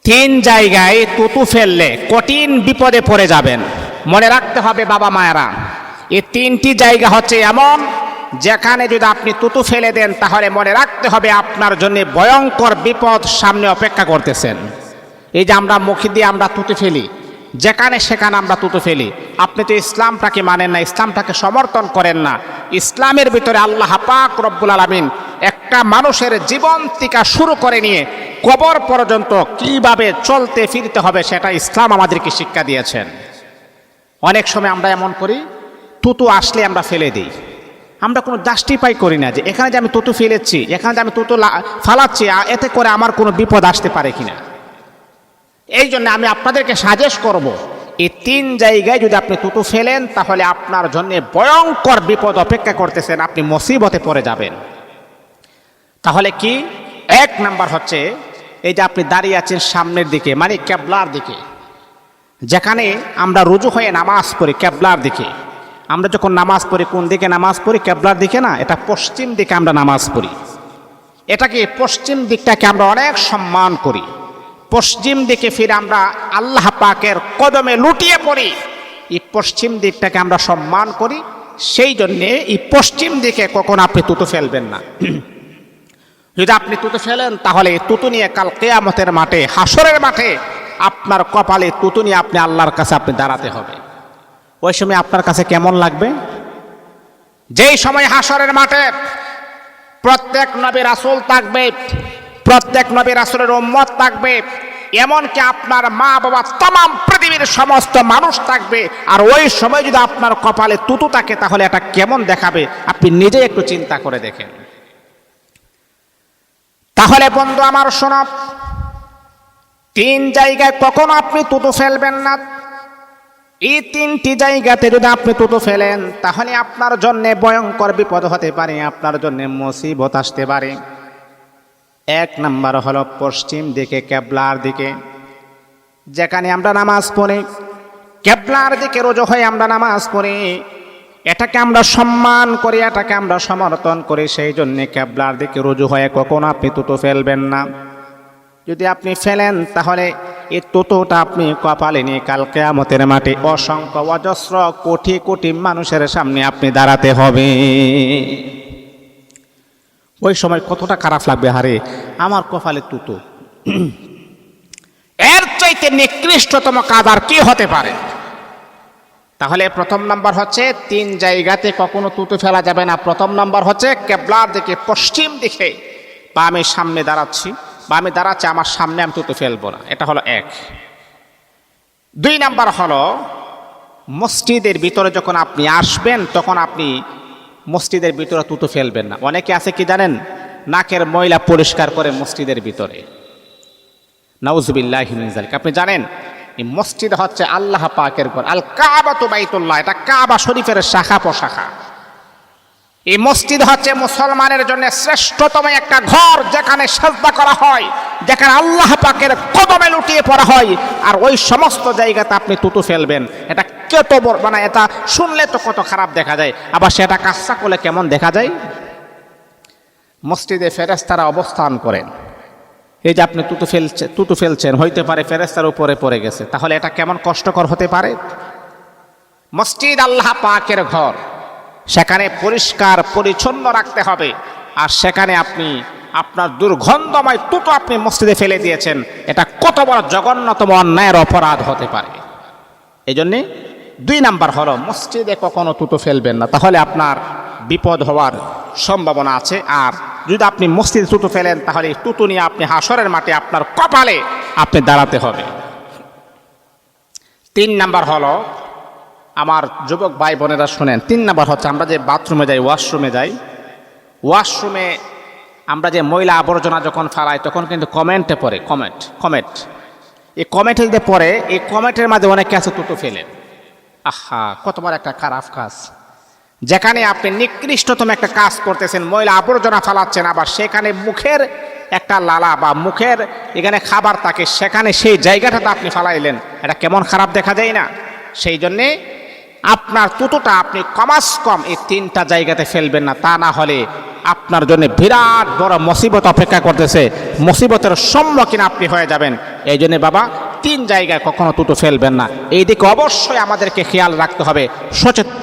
তিন জায়গায় তুতু ফেললে কঠিন বিপদে পড়ে যাবেন। মনে রাখতে হবে বাবা মায়েরা, এই তিনটি জায়গা হচ্ছে এমন যেখানে যদি আপনি তুতু ফেলে দেন তাহলে মনে রাখতে হবে আপনার জন্য ভয়ঙ্কর বিপদ সামনে অপেক্ষা করতেছেন। এই যে আমরা মুখ দিয়ে আমরা তুতু ফেলি, যেখানে সেখানে আমরা তুতু ফেলি। আপনি তো ইসলামটাকে মানেন না, ইসলামটাকে সমর্থন করেন না। ইসলামের ভিতরে আল্লাহ পাক রব্বুল আলামিন একটা মানুষের জীবন থেকে শুরু করে নিয়ে কবর পর্যন্ত কিভাবে চলতে ফিরতে হবে সেটা ইসলাম আমাদেরকে শিক্ষা দিয়েছেন। অনেক সময় আমরা এমন করি, তুতু আসলে আমরা ফেলে দিই। আমরা কোনো জাস্টিফাই করি না যে এখানে যে আমি তুতু ফেলেছি, এখানে যে আমি তুতু ফালাচ্ছি, এতে করে আমার কোনো বিপদ আসতে পারে কিনা। এই জন্য আমি আপনাদেরকে সাজেস্ট করব, এই তিন জায়গায় যদি আপনি তুতু ফেলেন তাহলে আপনার জন্য ভয়ঙ্কর বিপদ অপেক্ষা করতেছেন, আপনি মুসিবতে পড়ে যাবেন। তাহলে কি? এক নাম্বার হচ্ছে এই যে আপনি দাঁড়িয়ে আছেন সামনের দিকে, মানে কেবলার দিকে, যেখানে আমরা রুজু হয়ে নামাজ পড়ি কেবলার দিকে। আমরা যখন নামাজ পড়ি কোন দিকে নামাজ পড়ি? কেবলার দিকে না, এটা পশ্চিম দিকে আমরা নামাজ পড়ি। এটাকে পশ্চিম দিকটাকে আমরা অনেক সম্মান করি। পশ্চিম দিকে ফিরে আমরা আল্লাহ পাকের কদমে লুটিয়ে পড়ি। এই পশ্চিম দিকটাকে আমরা সম্মান করি, সেই জন্যে এই পশ্চিম দিকে কখনো আপনি তুতু ফেলবেন না। যদি আপনি তুতু ফেলেন তাহলে তুতু নিয়ে কাল কিয়ামতের মাঠে, হাসরের মাঠে আপনার কপালে তুতু নিয়ে আপনি আল্লাহর কাছে আপনি দাঁড়াতে হবে। ওই সময় আপনার কাছে কেমন লাগবে? যেই সময় হাসরের মাঠে প্রত্যেক নবী রাসূল থাকবে, প্রত্যেক নবী রাসূলের উম্মত থাকবে, এমনকি আপনার মা বাবা तमाम পৃথিবীর সমস্ত মানুষ থাকবে, আর ওই সময় যদি আপনার কপালে তুতু থাকে তাহলে এটা কেমন দেখাবে আপনি নিজে একটু চিন্তা করে দেখেন। তাহলে বন্ধু আমার শোনো, তিন জায়গায় কখনো আপনি তুতু ফেলবেন না। এই তিনটি জায়গাতে যদি আপনি তুতু ফেলেন তাহলে আপনার জন্য ভয়ঙ্কর বিপদ হতে পারে, আপনার জন্য মুসিবত আসতে পারে। এক নাম্বার হলো পশ্চিম দিকে কেবলার দিকে, যেখানে আমরা নামাজ পড়ি, কেবলার দিকে রুজু হয়ে আমরা নামাজ পড়ি, এটাকে আমরা সম্মান করি, এটাকে আমরা সমর্থন করি। সেই জন্য কেবলার দিকে রুজু হয়ে কখনো আপনি তুতু ফেলবেন না। যদি আপনি ফেলেন তাহলে এই তুতুটা আপনি কপালে নিয়ে কাল কিয়ামতের মাঠে অসংখ্য অজস্র কোটি কোটি মানুষের সামনে আপনি দাঁড়াতে হবে। ওই সময় কতটা খারাপ লাগবে, হারে আমার কপালে তুতু। এর চাইতে নিকৃষ্টতম কাজ আর কি হতে পারে? তাহলে প্রথম নাম্বার হচ্ছে তিন জায়গাতে কখনো তুতু ফেলা যাবে না। প্রথম নাম্বার হচ্ছে কেবলার দিকে পশ্চিম দিকে, বা আমি সামনে দাঁড়াচ্ছি, বা আমি দাঁড়াচ্ছি আমার সামনে আমি তুতু ফেলবো না, এটা হলো এক। দুই নাম্বার হলো মসজিদের ভিতরে যখন আপনি আসবেন তখন আপনি মসজিদের ভিতরে তুতু ফেলবেন না। অনেকে আছে কি জানেন, নাকের ময়লা পরিষ্কার করে মসজিদের ভিতরে, নাউজুবিল্লাহি মিন যালিক। আপনি জানেন এই মসজিদ হচ্ছে আল্লাহ পাকের ঘর, আল কাবাতু বাইতুল্লাহ, এটা কাবা শরীফের শাখা প্রশাখা। এই মসজিদ হচ্ছে মুসলমানের জন্য শ্রেষ্ঠতম একটা ঘর, যেখানে সাজদা করা হয়, যেখানে আল্লাহ পাকের কদমে লুটিয়ে পড়া হয়। আর ওই সমস্ত জায়গাতে আপনি তুতু ফেলবেন, এটা কত বড়, মানে এটা শুনলে তো কত খারাপ দেখা যায়, আবার সেটা কাজটা করলে কেমন দেখা যায়। মসজিদে ফেরেশতারা অবস্থান করেন, এই যে আপনি তুতু ফেলছেন, হইতে পারে ফেরেশতার উপরে পড়ে গেছে, তাহলে এটা কেমন কষ্টকর হতে পারে। মসজিদ আল্লাহ পাকের ঘর, সেখানে পরিষ্কার পরিচ্ছন্ন রাখতে হবে। আর সেখানে আপনি আপনার দুর্গন্ধময় তুতু আপনি মসজিদে ফেলে দিয়েছেন, এটা কত বড় জঘন্যতম অন্যায়ের অপরাধ হতে পারে। এই জন্যে দুই নাম্বার হলো মসজিদে কখনো তুতু ফেলবেন না, তাহলে আপনার বিপদ হওয়ার সম্ভাবনা আছে। আর যদি আপনি মসজিদে তুতু ফেলেন তাহলে তুতু নিয়ে আপনি হাসরের মাঠে আপনার কপালে আপনি দাঁড়াতে হবে। তিন নাম্বার হলো, আমার যুবক ভাই বোনেরা শুনেন, তিন নাম্বার হচ্ছে আমরা যে বাথরুমে যাই, ওয়াশরুমে যাই, ওয়াশরুমে আমরা যে ময়লা আবর্জনা যখন ফালাই তখন কিন্তু কমেন্টে পড়ে, কমেন্ট এই কমেন্টে যদি পড়ে, এই কমেন্টের মাঝে অনেকে আছে তুতু ফেলেন। আহা, কত বড় একটা খারাপ কাজ, যেখানে আপনি নিকৃষ্টতম একটা কাজ করতেছেন, ময়লা আবর্জনা ফালাচ্ছেন, আবার সেখানে মুখের একটা লালা বা মুখের এখানে খাবার থাকে, সেখানে সেই জায়গাটাতে আপনি ফালাইলেন, এটা কেমন খারাপ দেখা যায় না? সেই জন্যে আপনার তুতুটা আপনি কমাস কম এই তিনটা জায়গাতে ফেলবেন না, তা না হলে আপনার জন্য বিরাট বড় মুসিবত অপেক্ষা করতেছে, মুসিবতের সম্মুখীন আপনি হয়ে যাবেন। এই জন্য বাবা 3 জায়গায় কখনো থুতু ফেলবেন না। এই দিকে অবশ্যই আমাদেরকে খেয়াল রাখতে হবে, সচেতন